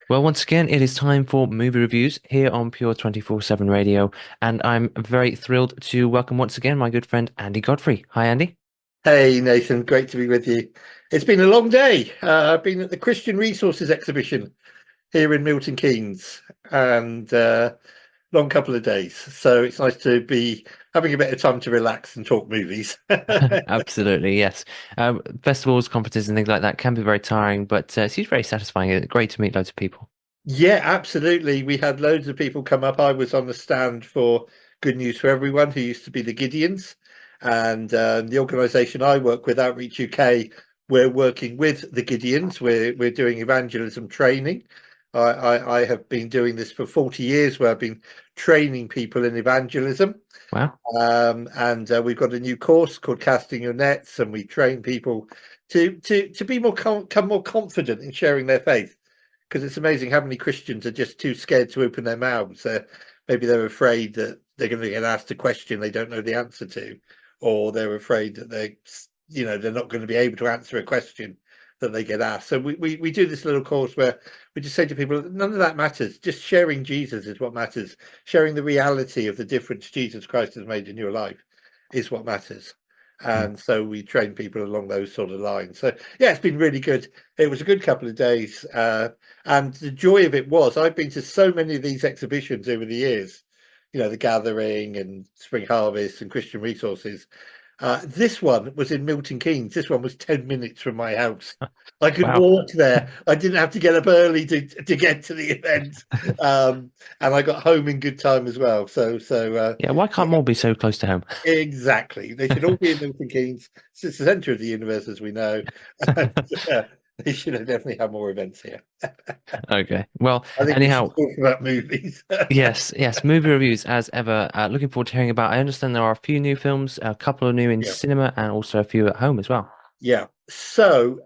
Well, once again, it is time for movie reviews here on Pure 24/7 Radio, and I'm very thrilled to welcome once again my good friend Andy Godfrey. Hi, Andy. Hey Nathan, great to be with you. It's been a long day. I've been at the Christian Resources exhibition here in Milton Keynes and long couple of days. So it's nice to be having a bit of time to relax and talk movies. Absolutely, yes. Festivals, conferences, and things like that can be very tiring, but it's usually very satisfying. It's great to meet loads of people. Yeah, absolutely. We had loads of people come up. I was on the stand for Good News for Everyone, who used to be the Gideons, and the organisation I work with, Outreach UK, we're working with the Gideons. We're doing evangelism training. I have been doing this for 40 years, where I've been training people in evangelism. Wow. And we've got a new course called Casting Your Nets, and we train people to be become more confident in sharing their faith, because it's amazing how many Christians are just too scared to open their mouths. Maybe they're afraid that they're going to get asked a question they don't know the answer to, or they're afraid that they're not going to be able to answer a question that they get asked. So we do this little course where we just say to people, none of that matters. Just sharing Jesus is what matters. Sharing the reality of the difference Jesus Christ has made in your life is what matters. Mm. And so we train people along those sort of lines. So yeah, it's been really good. It was a good couple of days. And the joy of it was, I've been to so many of these exhibitions over the years, the Gathering and Spring Harvest and Christian Resources. This one was in Milton Keynes. This one was 10 minutes from my house. I could Wow. walk there. I didn't have to get up early to get to the event. And I got home in good time as well. Yeah, why can't more be so close to home? Exactly. They should all be in Milton Keynes. It's the centre of the universe, as we know. And, they should have definitely have more events here. Okay. Well, I think we should anyhow, talk about movies. yes. Movie reviews as ever. Looking forward to hearing about. I understand there are a few new films, a couple of new in Yeah. cinema, and also a few at home as well. Yeah. So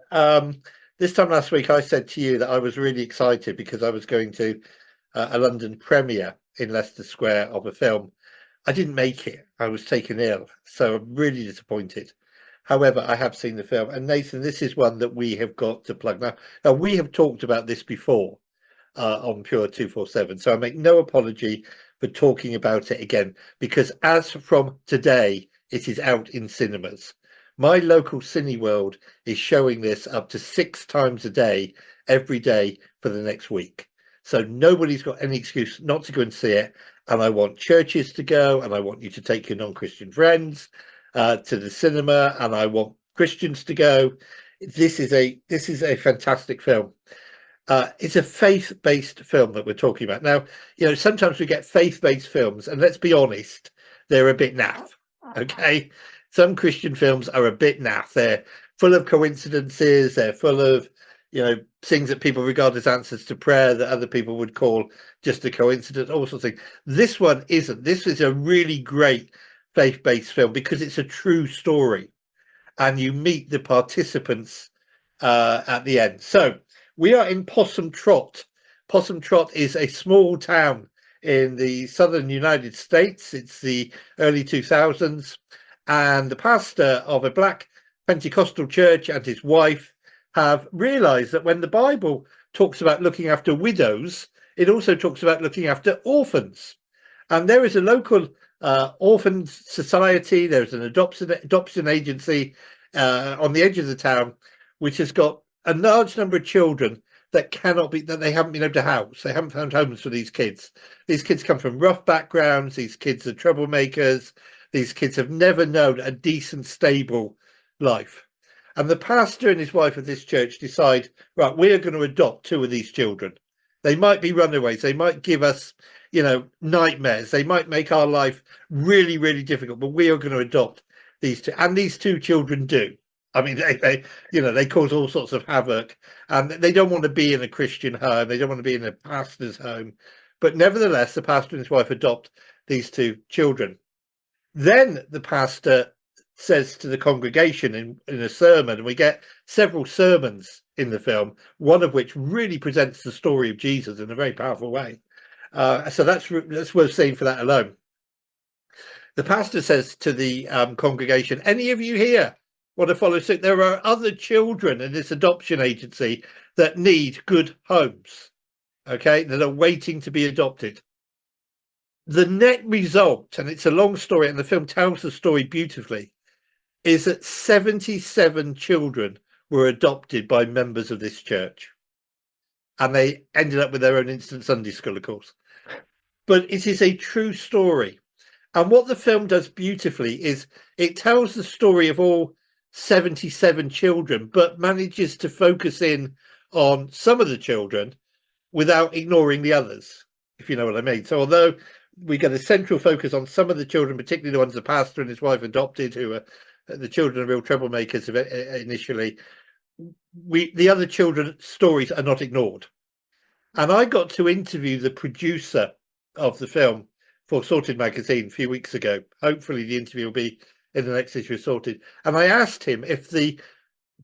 this time last week, I said to you that I was really excited because I was going to a London premiere in Leicester Square of a film. I didn't make it. I was taken ill, so I'm really disappointed. However, I have seen the film, and Nathan, this is one that we have got to plug now. We have talked about this before on Pure 247, so I make no apology for talking about it again because as from today, it is out in cinemas. My local Cineworld is showing this up to 6 times a day, every day for the next week. So nobody's got any excuse not to go and see it. And I want churches to go, and I want you to take your non-Christian friends to the cinema, and I want Christians to go. This is a fantastic film. It's a faith-based film that we're talking about. Now, sometimes we get faith-based films, and let's be honest, they're a bit naff. Okay, some Christian films are a bit naff. They're full of coincidences. They're full of, things that people regard as answers to prayer that other people would call just a coincidence. All sorts of things. This one isn't. This is a really great faith-based film because it's a true story, and you meet the participants at the end. So we are in Possum Trot. Possum Trot is a small town in the southern United States. It's the early 2000s, and the pastor of a black Pentecostal church and his wife have realized that when the Bible talks about looking after widows, it also talks about looking after orphans. And there is a local orphan society, there's an adoption agency on the edge of the town, which has got a large number of children that they haven't been able to house. They haven't found homes for these kids. These kids come from rough backgrounds. These kids are troublemakers. These kids have never known a decent, stable life. And the pastor and his wife of this church decide, right, we are going to adopt 2 of these children. They might be runaways. They might give us, nightmares. They might make our life really, really difficult, but we are going to adopt these two. And these 2 children do. I mean, they cause all sorts of havoc, and they don't want to be in a Christian home. They don't want to be in a pastor's home. But nevertheless, the pastor and his wife adopt these 2 children. Then the pastor says to the congregation in a sermon, and we get several sermons in the film, one of which really presents the story of Jesus in a very powerful way. So that's worth seeing for that alone. The pastor says to the congregation, any of you here want to follow suit? There are other children in this adoption agency that need good homes. okay, that are waiting to be adopted. The net result, and it's a long story, and the film tells the story beautifully, is that 77 children were adopted by members of this church. And they ended up with their own instant Sunday school, of course. But it is a true story. And what the film does beautifully is it tells the story of all 77 children, but manages to focus in on some of the children without ignoring the others, if you know what I mean. So although we get a central focus on some of the children, particularly the ones the pastor and his wife adopted, who are the children are real troublemakers initially, the other children's stories are not ignored. And I got to interview the producer of the film for Sorted magazine a few weeks ago. Hopefully the interview will be in the next issue of Sorted. And I asked him if the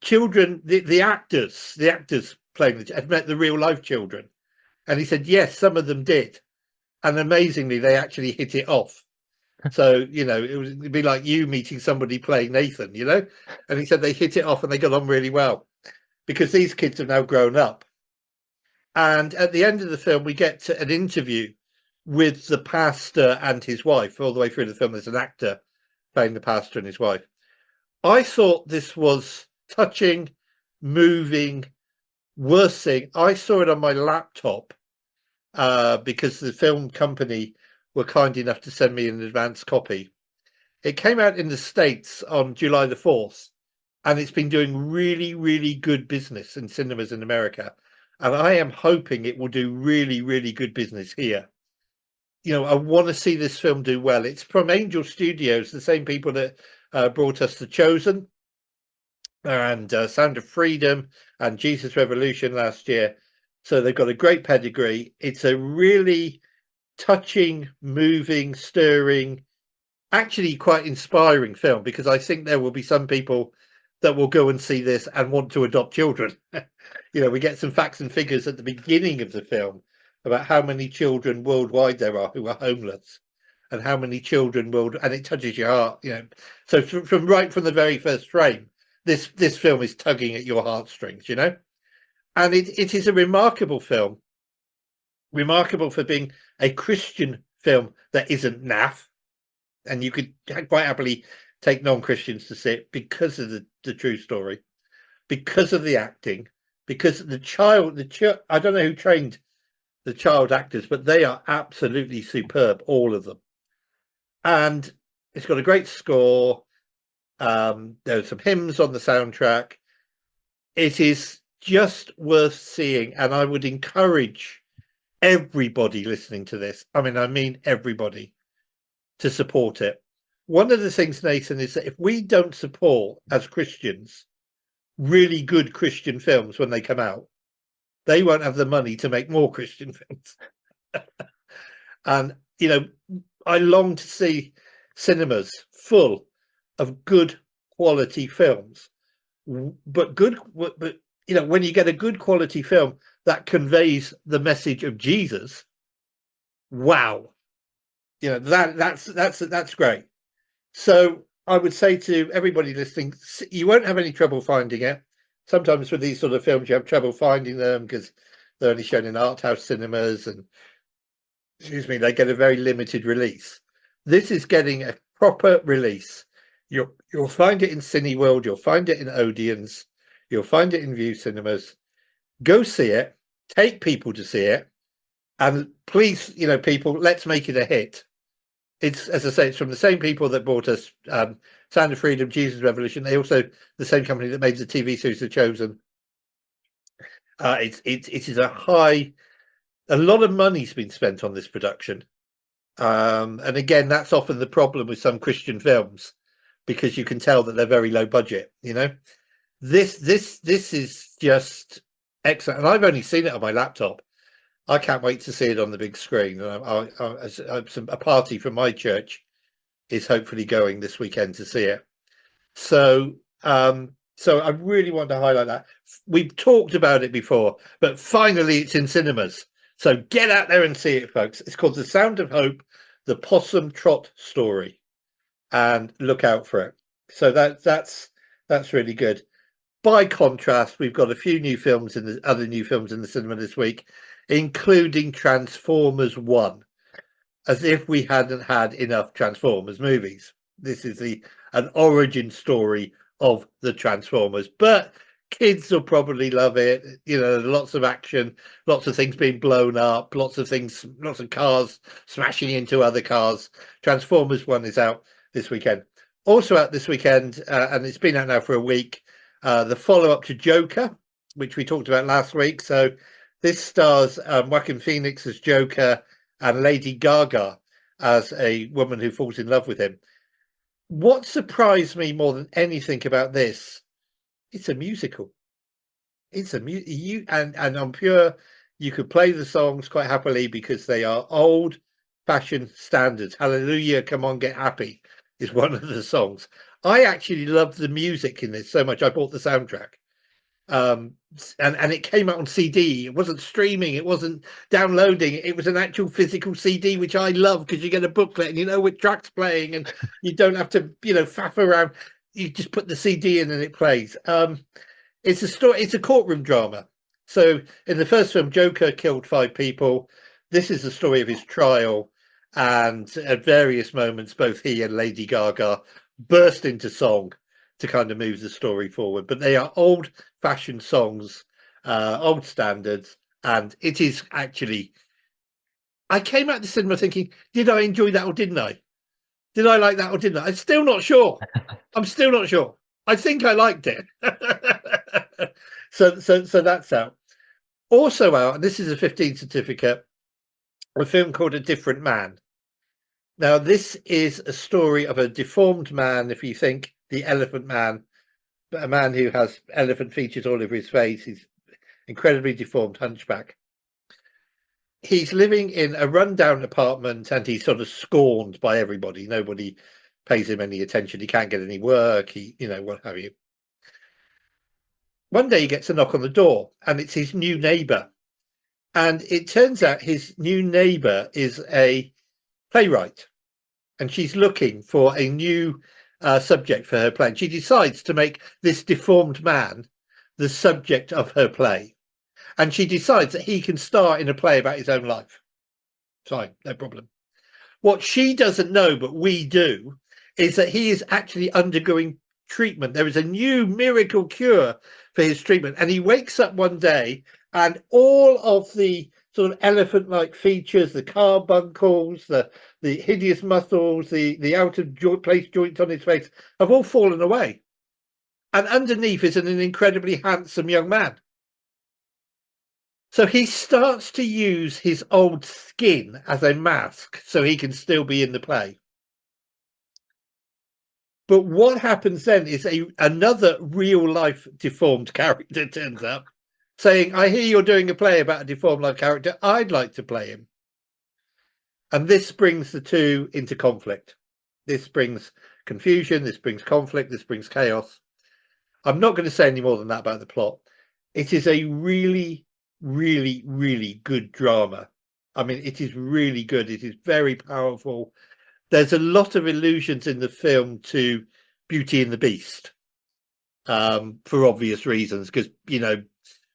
children, the actors playing had met the real life children. And he said, yes, some of them did. And amazingly, they actually hit it off. So, it'd be like you meeting somebody playing Nathan, And he said they hit it off and they got on really well because these kids have now grown up. And at the end of the film, we get to an interview with the pastor and his wife. All the way through the film, there's an actor playing the pastor and his wife. I thought this was touching, moving, worth seeing. I saw it on my laptop because the film company were kind enough to send me an advance copy. It came out in the States on July the 4th, and it's been doing really, really good business in cinemas in America. And I am hoping it will do really, really good business here. I want to see this film do well. It's from Angel Studios, the same people that brought us The Chosen and Sound of Freedom and Jesus Revolution last year. So they've got a great pedigree. It's a really touching, moving, stirring, actually quite inspiring film, because I think there will be some people that will go and see this and want to adopt children. We get some facts and figures at the beginning of the film about how many children worldwide there are who are homeless and how many children and it touches your heart, So from right from the very first frame, this film is tugging at your heartstrings, And it is a remarkable film, remarkable for being a Christian film that isn't naff. And you could quite happily take non-Christians to see it because of the true story, because of the acting, because I don't know who trained the child actors, but they are absolutely superb, all of them. And it's got a great score. There are some hymns on the soundtrack. It is just worth seeing, and I would encourage everybody listening to this, I mean everybody, to support it. One of the things, Nathan, is that if we don't support, as Christians, really good Christian films when they come out, they won't have the money to make more Christian films. And, I long to see cinemas full of good quality films. But when you get a good quality film that conveys the message of Jesus, wow, that's great. So I would say to everybody listening, you won't have any trouble finding it. Sometimes with these sort of films, you have trouble finding them because they're only shown in art house cinemas and, they get a very limited release. This is getting a proper release. You'll find it in Cineworld, you'll find it in Odeons, you'll find it in View Cinemas. Go see it, take people to see it, and please, people, let's make it a hit. It's, as I say, it's from the same people that brought us Sound of Freedom, Jesus Revolution. They also the same company that made the TV series The Chosen. It is a lot of money's been spent on this production, and again, that's often the problem with some Christian films, because you can tell that they're very low budget. This is just excellent, and I've only seen it on my laptop. I can't wait to see it on the big screen. A party from my church is hopefully going this weekend to see it. So I really want to highlight that. We've talked about it before, but finally it's in cinemas. So get out there and see it, folks. It's called The Sound of Hope, the Possum Trot Story, and look out for it. So that's really good. By contrast, we've got a few new films other new films in the cinema this week. including Transformers 1, as if we hadn't had enough Transformers movies. This is an origin story of the Transformers, but kids will probably love it. Lots of action, lots of things being blown up, lots of cars smashing into other cars. Transformers 1 is out this weekend. Also out this weekend, and it's been out now for a week, the follow-up to Joker, which we talked about last week. So this stars Joaquin Phoenix as Joker and Lady Gaga as a woman who falls in love with him. What surprised me more than anything about this, it's a musical. It's and on Pure, you could play the songs quite happily because they are old-fashioned standards. Hallelujah, Come On, Get Happy is one of the songs. I actually loved the music in this so much, I bought the soundtrack. And it came out on CD. It wasn't streaming, it wasn't downloading, it was an actual physical CD, which I love because you get a booklet and you know which track's playing and you don't have to faff around. You just put the CD in and it plays. It's a story, it's a courtroom drama. So in the first film, Joker killed 5 people. This is the story of his trial, and at various moments both he and Lady Gaga burst into song to kind of move the story forward. But they are old-fashioned songs, old standards, and it is actually. I came out of the cinema thinking, did I enjoy that or didn't I? Did I like that or didn't I? I'm still not sure. I'm still not sure. I think I liked it. So that's out. Also out, and this is a 15 certificate, a film called A Different Man. Now, this is a story of a deformed man. If you think the Elephant Man, a man who has elephant features all over his face, he's incredibly deformed, hunchback. He's living in a rundown apartment and he's sort of scorned by everybody. Nobody pays him any attention. He can't get any work. What have you. One day he gets a knock on the door and it's his new neighbor. And it turns out his new neighbor is a playwright. And she's looking for a new subject for her play. And she decides to make this deformed man the subject of her play. And she decides that he can star in a play about his own life. Fine, no problem. What she doesn't know, but we do, is that he is actually undergoing treatment. There is a new miracle cure for his treatment. And he wakes up one day and all of the sort of elephant-like features, the carbuncles, the hideous muscles, the out-of-place joints on his face have all fallen away. And underneath is an incredibly handsome young man. So he starts to use his old skin as a mask so he can still be in the play. But what happens then is another real-life deformed character turns up saying, I hear you're doing a play about a deformed life character. I'd like to play him. And this brings the two into conflict. This brings confusion, this brings conflict, this brings chaos. I'm not going to say any more than that about the plot. It is a really, really, really good drama. I mean, it is really good. It is very powerful. There's a lot of allusions in the film to Beauty and the Beast, for obvious reasons, because,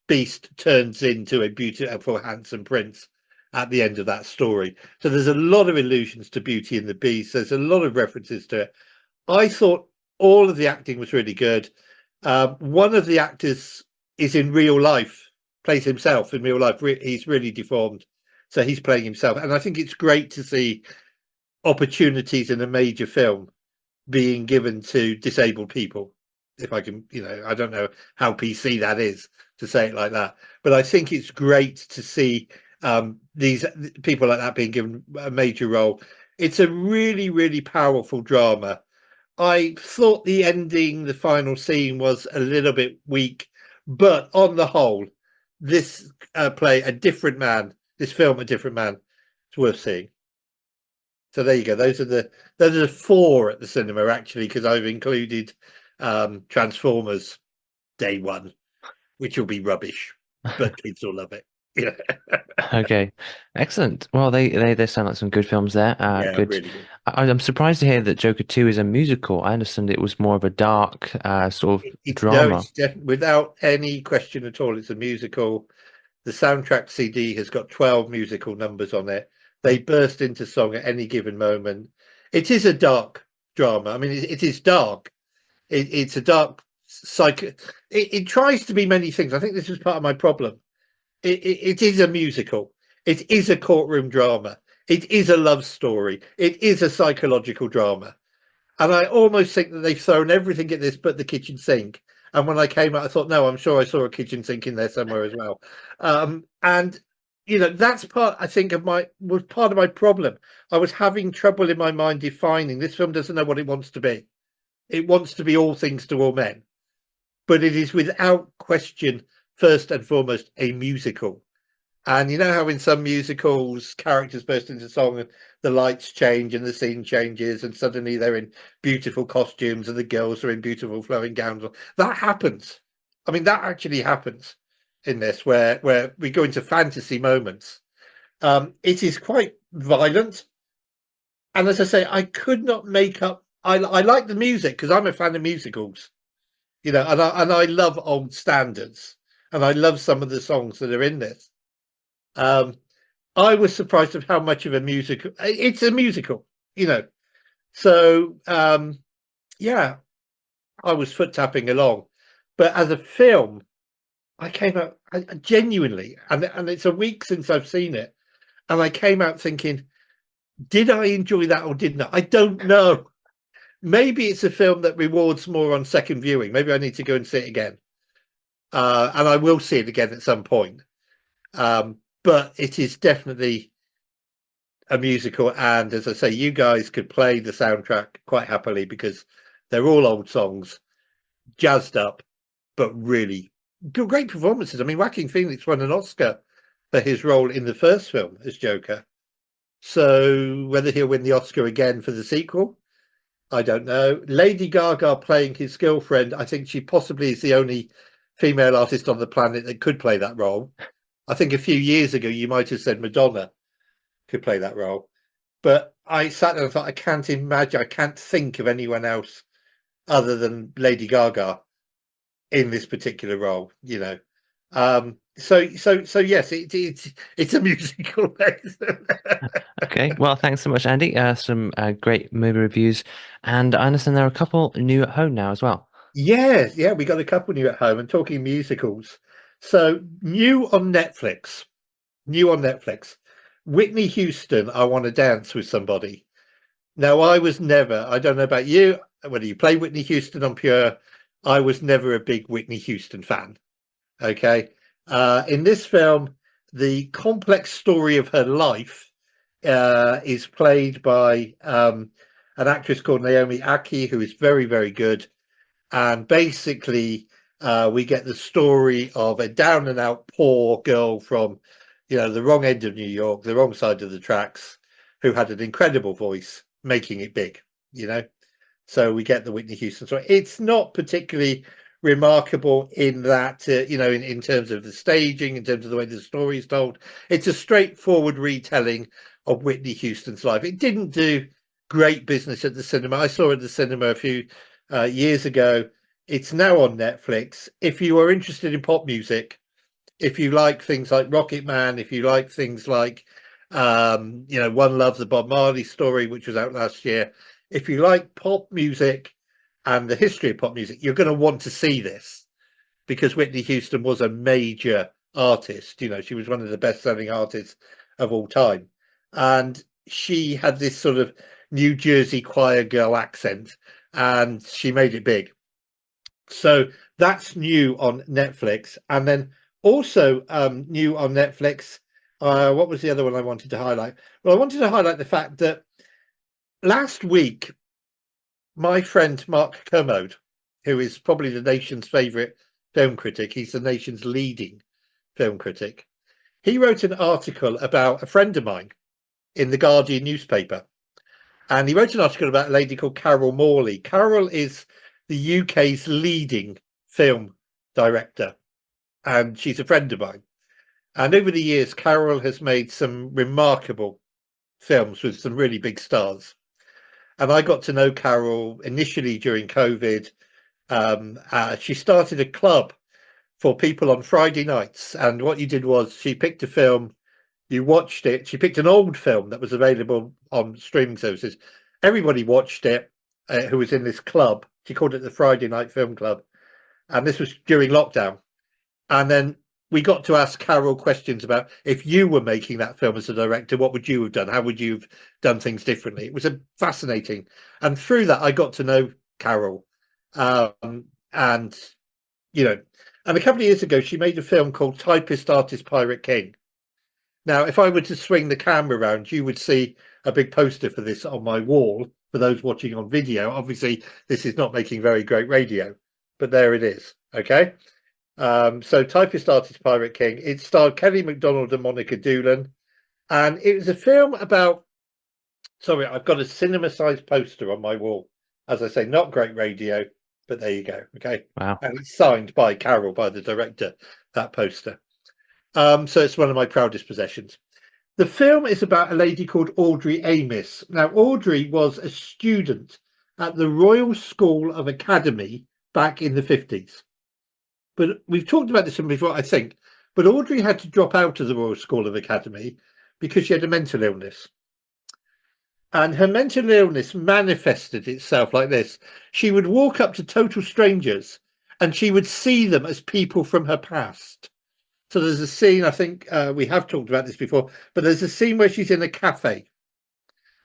Beast turns into a beautiful, handsome prince at the end of that story. So there's a lot of allusions to Beauty and the Beast. There's a lot of references to it. I thought all of the acting was really good. One of the actors is in real life, plays himself in real life. He's really deformed, so he's playing himself. And I think it's great to see opportunities in a major film being given to disabled people. If I can, I don't know how PC that is to say it like that, but I think it's great to see these people like that being given a major role. It's a really, really powerful drama. I thought the ending, the final scene, was a little bit weak, but on the whole, this play, A Different Man, this film, A Different Man, it's worth seeing. So there you go. Those are the 4 at the cinema, actually, because I've included Transformers Day 1, which will be rubbish, but kids will love it. Okay, excellent. Well, they sound like some good films there. Yeah, Good. really good. I'm surprised to hear that Joker 2 is a musical. I understand it was more of a dark sort of It's drama. definitely, without any question at all, it's a musical. The soundtrack CD has got 12 musical numbers on it. They burst into song at any given moment. It is a dark drama. I mean, it is dark. It's a dark psych. It tries to be many things. I think this is part of my problem. It is a musical. It is a courtroom drama. It is a love story. It is a psychological drama. And I almost think that they've thrown everything at this but the kitchen sink. And when I came out, I thought, no, I'm sure I saw a kitchen sink in there somewhere as well. And that's part, I think, was part of my problem. I was having trouble in my mind defining this film doesn't know what it wants to be. It wants to be all things to all men, but it is without question, first and foremost, a musical. And you know how in some musicals, characters burst into song and the lights change and the scene changes, and suddenly they're in beautiful costumes and the girls are in beautiful flowing gowns. That happens. I mean, that actually happens in this, where we go into fantasy moments. It is quite violent, and as I say, I could not make up. I like the music because I'm a fan of musicals, and I love old standards, and I love some of the songs that are in this. Um, I was surprised of how much of a musical it's a musical, you know. So yeah, I was foot tapping along, but as a film, I came out I genuinely, and it's a week since I've seen it, and I came out thinking, did I enjoy that or didn't I? I don't know. Maybe it's a film that rewards more on second viewing. Maybe I need to go and see it again, and I will see it again at some point. But it is definitely a musical, and as I say, you guys could play the soundtrack quite happily because they're all old songs, jazzed up, but really great performances. I mean, Joaquin Phoenix won an Oscar for his role in the first film as Joker. So whether he'll win the Oscar again for the sequel, I don't know. Lady Gaga playing his girlfriend, I think she possibly is the only female artist on the planet that could play that role. I think a few years ago you might have said Madonna could play that role. But I sat there and thought, I can't imagine, I can't think of anyone else other than Lady Gaga in this particular role, you know. So yes, it's a musical. Okay, well, thanks so much, Andy. Some great movie reviews, and I understand there are a couple new at home now as well. Yeah, we got a couple new at home and talking musicals. So new on Netflix. Whitney Houston, I Want to Dance with Somebody. Now, I don't know about you, whether you play Whitney Houston on Pure, I was never a big Whitney Houston fan. Okay. In this film, the complex story of her life is played by an actress called Naomi Aki, who is very, very good. And basically, we get the story of a down and out poor girl from, the wrong end of New York, the wrong side of the tracks, who had an incredible voice, making it big, you know. So we get the Whitney Houston story. It's not particularly remarkable in that, in terms of the staging, in terms of the way the story is told. It's a straightforward retelling of Whitney Houston's life. It didn't do great business at the cinema. I saw it at the cinema a few years ago. It's now on Netflix. If you are interested in pop music, if you like things like Rocket Man, if you like things like, One Love, the Bob Marley story, which was out last year, if you like pop music and the history of pop music, you're going to want to see this because Whitney Houston was a major artist. She was one of the best-selling artists of all time, and she had this sort of New Jersey choir girl accent, and she made it big. So that's new on Netflix, and then also new on Netflix. What was the other one I wanted to highlight? Well, I wanted to highlight the fact that last week, my friend Mark Kermode, who is probably the nation's favourite film critic, he's the nation's leading film critic, he wrote an article about a friend of mine in the Guardian newspaper. And he wrote an article about a lady called Carol Morley. Carol is the UK's leading film director, and she's a friend of mine. And over the years, Carol has made some remarkable films with some really big stars. And I got to know Carol initially during COVID. She started a club for people on Friday nights. And what you did was she picked a film, you watched it. She picked an old film that was available on streaming services. Everybody watched it who was in this club. She called it the Friday Night Film Club. And this was during lockdown. And then we got to ask Carol questions about if you were making that film as a director, what would you have done? How would you have done things differently? It was a fascinating. And through that, I got to know Carol. And, you know, and a couple of years ago, she made a film called Typist Artist Pirate King. Now, if I were to swing the camera around, you would see a big poster for this on my wall for those watching on video. Obviously, this is not making very great radio, but there it is. Okay. So Typist Artist Pirate King. It starred Kelly MacDonald and Monica Doolan. And it was a film about, sorry, I've got a cinema-sized poster on my wall. As I say, not great radio, but there you go. Okay. Wow. And it's signed by Carol, by the director, that poster. So it's one of my proudest possessions. The film is about a lady called Audrey Amis. Now, Audrey was a student at the Royal School of Academy back in the 50s. But we've talked about this before, I think. But Audrey had to drop out of the Royal School of Academy because she had a mental illness. And her mental illness manifested itself like this. She would walk up to total strangers and she would see them as people from her past. So there's a scene, I think we have talked about this before, but there's a scene where she's in a cafe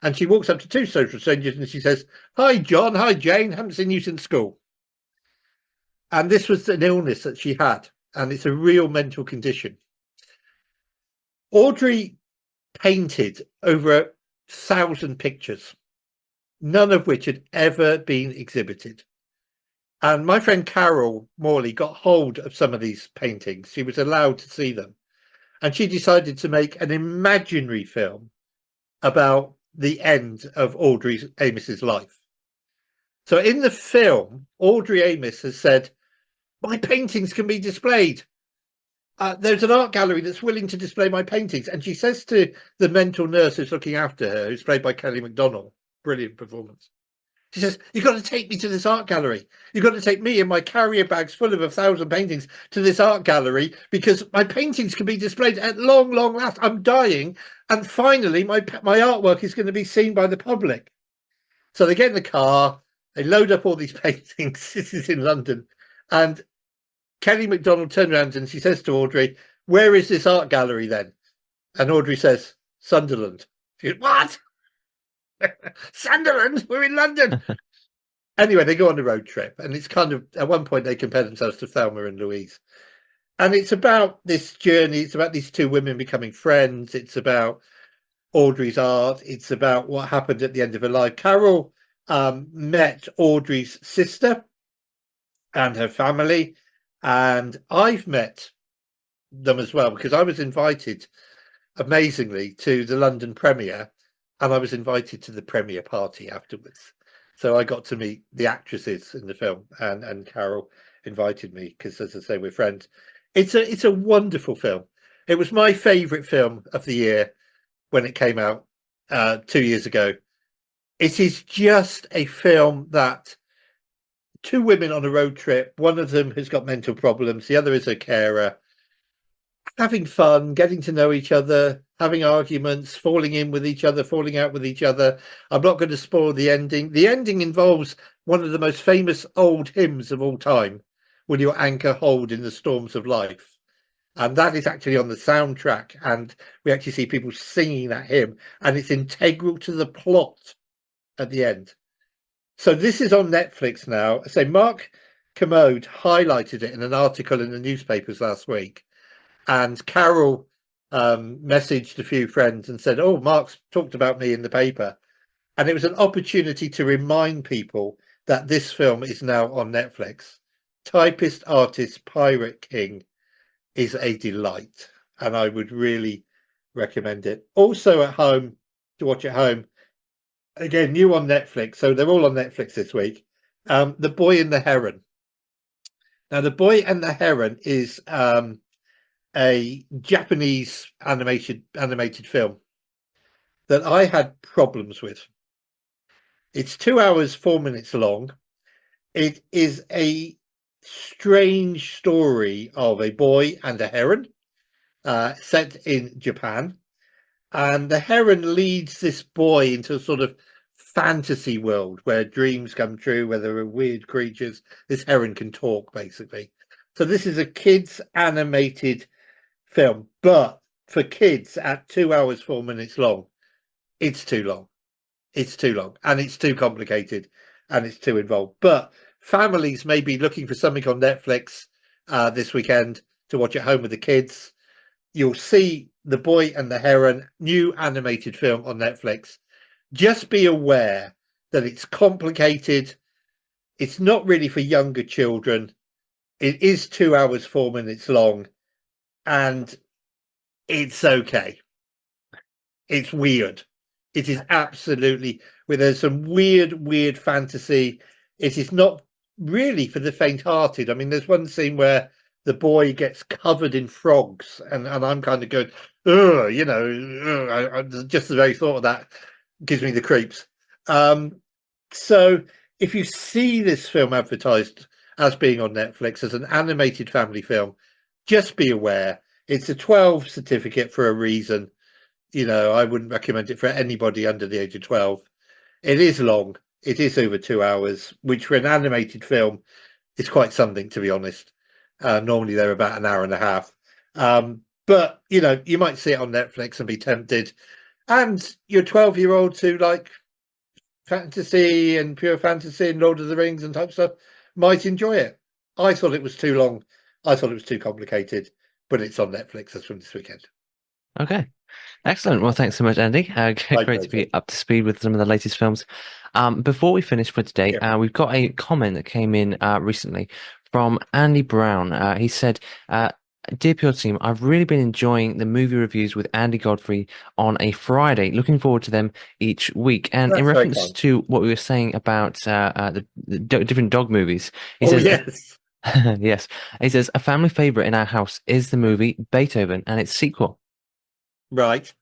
and she walks up to two social strangers and she says, "Hi, John. Hi, Jane. Haven't seen you since school." And this was an illness that she had, and it's a real mental condition. Audrey painted over 1,000 pictures, none of which had ever been exhibited. And my friend Carol Morley got hold of some of these paintings. She was allowed to see them. And she decided to make an imaginary film about the end of Audrey Amis's life. So in the film, Audrey Amis has said, "My paintings can be displayed. There's an art gallery that's willing to display my paintings." And she says to the mental nurse who's looking after her, who's played by Kelly MacDonald, brilliant performance. She says, "You've got to take me to this art gallery. You've got to take me and my carrier bags full of 1,000 paintings to this art gallery because my paintings can be displayed at long, long last. I'm dying. And finally, my artwork is going to be seen by the public." So they get in the car, they load up all these paintings. This is in London. And Kelly MacDonald turns around and she says to Audrey, "Where is this art gallery then?" And Audrey says, "Sunderland." She goes, "What? Sunderland? We're in London." Anyway, they go on a road trip, and it's kind of, at one point they compare themselves to Thelma and Louise. And it's about this journey. It's about these two women becoming friends. It's about Audrey's art. It's about what happened at the end of her life. Carol met Audrey's sister and her family, and I've met them as well because I was invited, amazingly, to the London premiere, and I was invited to the premiere party afterwards. So I got to meet the actresses in the film, and Carol invited me because, as I say, we're friends. It's a wonderful film. It was my favourite film of the year when it came out 2 years ago. It is just a film that two women on a road trip, one of them has got mental problems, the other is a carer, having fun, getting to know each other, having arguments, falling in with each other, falling out with each other. I'm not going to spoil the ending. The ending involves one of the most famous old hymns of all time, "Will Your Anchor Hold in the Storms of Life?" And that is actually on the soundtrack. And we actually see people singing that hymn, and it's integral to the plot at the end. So this is on Netflix now. So Mark Kermode highlighted it in an article in the newspapers last week. And Carol messaged a few friends and said, "Oh, Mark's talked about me in the paper." And it was an opportunity to remind people that this film is now on Netflix. Typist Artist Pirate King is a delight, and I would really recommend it. Also at home, to watch at home, again, new on Netflix. So they're all on Netflix this week. The Boy and the Heron. Now, The Boy and the Heron is a Japanese animated film that I had problems with. It's 2 hours, 4 minutes long. It is a strange story of a boy and a heron set in Japan. And the heron leads this boy into a sort of fantasy world where dreams come true, where there are weird creatures. This heron can talk, basically. So this is a kids' animated film, but for kids at 2 hours 4 minutes long, it's too long. It's too long, and it's too complicated, and it's too involved. But families may be looking for something on Netflix this weekend to watch at home with the kids. You'll see The Boy and the Heron, new animated film on Netflix. Just be aware that it's complicated. It's not really for younger children. It is 2 hours 4 minutes long, and it's okay. It's weird. It is absolutely where there's some weird fantasy. It is not really for the faint-hearted. I mean, there's one scene where the boy gets covered in frogs, and I'm kind of going, ugh, just the very thought of that gives me the creeps. So if you see this film advertised as being on Netflix as an animated family film, just be aware it's a 12 certificate for a reason. I wouldn't recommend it for anybody under the age of 12. It is long. It is over 2 hours, which for an animated film is quite something, to be honest. Normally they're about an hour and a half. But, you might see it on Netflix and be tempted. And your 12-year-olds who like fantasy and pure fantasy and Lord of the Rings and type stuff might enjoy it. I thought it was too long. I thought it was too complicated, but it's on Netflix. That's from this weekend. Okay. Excellent. Well, thanks so much, Andy. My Great to pleasure. be up to speed with some of the latest films. Before we finish for today, Yeah, we've got a comment that came in recently from Andy Brown. He said, Dear Pure Team, I've really been enjoying the movie reviews with Andy Godfrey on a Friday. Looking forward to them each week. And in that's very reference kind. to what we were saying about the different dog movies, he Oh, says, yes. yes, he says, a family favorite in our house is the movie Beethoven and its sequel. Right.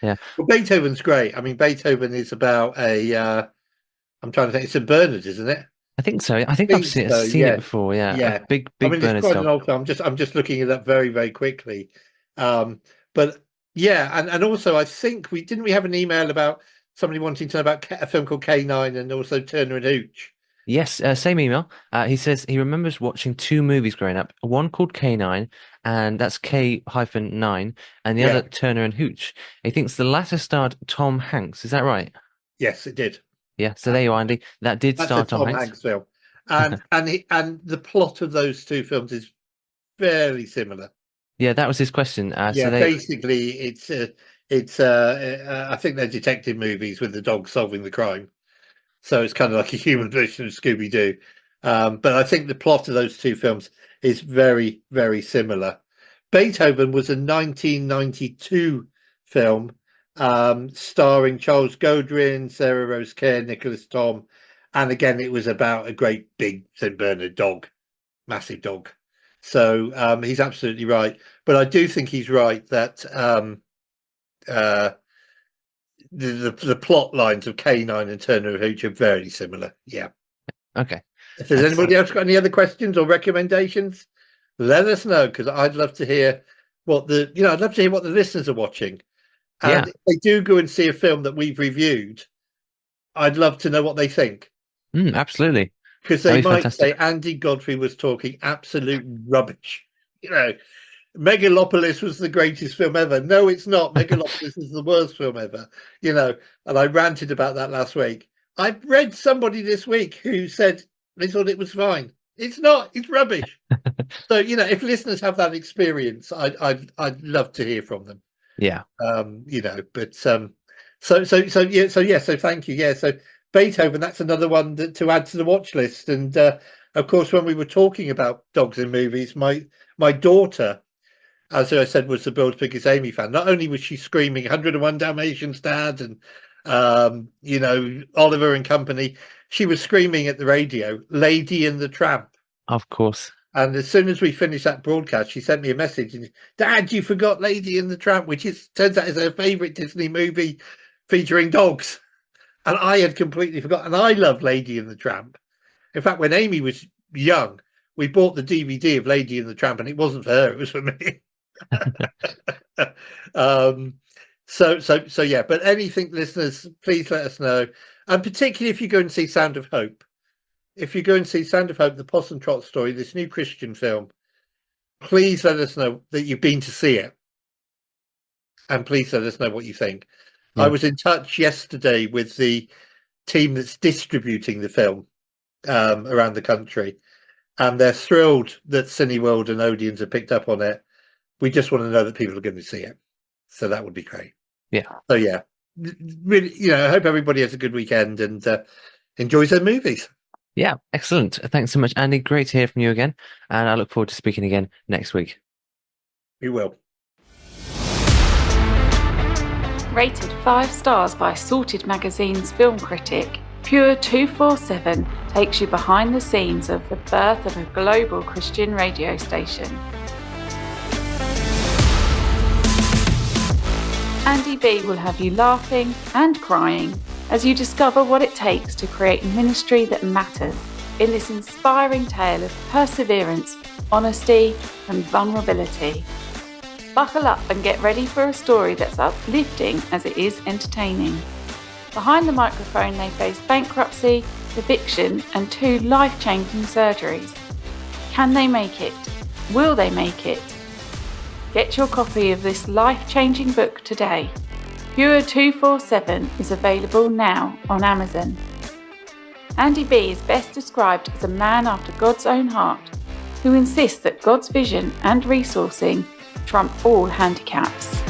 Yeah. Well, Beethoven's great. I mean, Beethoven is about I'm trying to think, it's a Bernard, isn't it? I think so. I think I've Think seen so, seen it yeah. before. Yeah, a Yeah. I big mean, it's Bernese quite an dog. old film. I'm just looking it up very quickly. But yeah, and also I think we have an email about somebody wanting to know about a film called K9 and also Turner and Hooch. Yes, same email. He says he remembers watching two movies growing up. One called K9, and that's K-9, and the other Yeah, Turner and Hooch. He thinks the latter starred Tom Hanks. Is that right? yes, it did. Yeah. So Uh, there you are, Andy. That did that's a star Tom Tom Hanks. Hanks film. And the plot of those two films is fairly similar. Yeah, that was his question. So Yeah, they, basically, I think they're detective movies with the dog solving the crime. So it's kind of like a human version of Scooby Doo. But I think the plot of those two films is very similar. Beethoven was a 1992 film starring Charles Gaudrin, Sarah Rose Kerr, Nicholas Tom, and again it was about a great big St Bernard dog, massive dog. So he's absolutely right. But I do think he's right that uh, the plot lines of K9 and Turner and Hooch are very similar. Yeah. okay. If there's Excellent. anybody else got any other questions or recommendations, let us know because I'd love to hear I'd love to hear what the listeners are watching. And Yeah. if they do go and see a film that we've reviewed, I'd love to know what they think Absolutely. because they That'd be might say fantastic. Andy Godfrey was talking absolute rubbish. You know, Megalopolis was the greatest film ever. No, it's not. Megalopolis is the worst film ever. And I ranted about that last week. I read somebody this week who said they thought it was fine. It's not. It's rubbish. So if listeners have that experience, I'd love to hear from them. Yeah. But so thank you. Yeah, so Beethoven, that's another one to add to the watch list. And of course, when we were talking about dogs in movies, my daughter, as I said, was the world's biggest Amy fan. Not only was she screaming 101 Dalmatians, Dad, and Oliver and Company, she was screaming at the radio, Lady and the Tramp. Of course. And as soon as we finished that broadcast, she sent me a message and Dad, you forgot Lady and the Tramp, which turns out is her favourite Disney movie featuring dogs. And I had completely forgotten. And I love Lady and the Tramp. In fact, when Amy was young, we bought the DVD of Lady and the Tramp, and it wasn't for her; it was for me. So yeah. But anything, listeners, please let us know, and particularly if you go and see Sound of Hope. If you go and see Sound of Hope, the Poss and Trot story, this new Christian film, please let us know that you've been to see it, and please let us know what you think. I Yeah. was in touch yesterday with the team that's distributing the film around the country, and they're thrilled that Cineworld and Odeons have picked up on it. We just want to know that people are going to see it, so that would be great. Yeah. So yeah, really, I hope everybody has a good weekend and enjoys their movies. Yeah, excellent. Thanks so much, Andy. Great to hear from you again. And I look forward to speaking again next week. We will. Rated 5 stars by Sorted Magazine's film critic, Pure 247 takes you behind the scenes of the birth of a global Christian radio station. Andy B will have you laughing and crying as you discover what it takes to create ministry that matters in this inspiring tale of perseverance, honesty, and vulnerability. Buckle up and get ready for a story that's uplifting as it is entertaining. Behind the microphone, they face bankruptcy, eviction, and 2 life-changing surgeries. Can they make it? Will they make it? Get your copy of this life-changing book today. Pure 247 is available now on Amazon. Andy B is best described as a man after God's own heart, who insists that God's vision and resourcing trump all handicaps.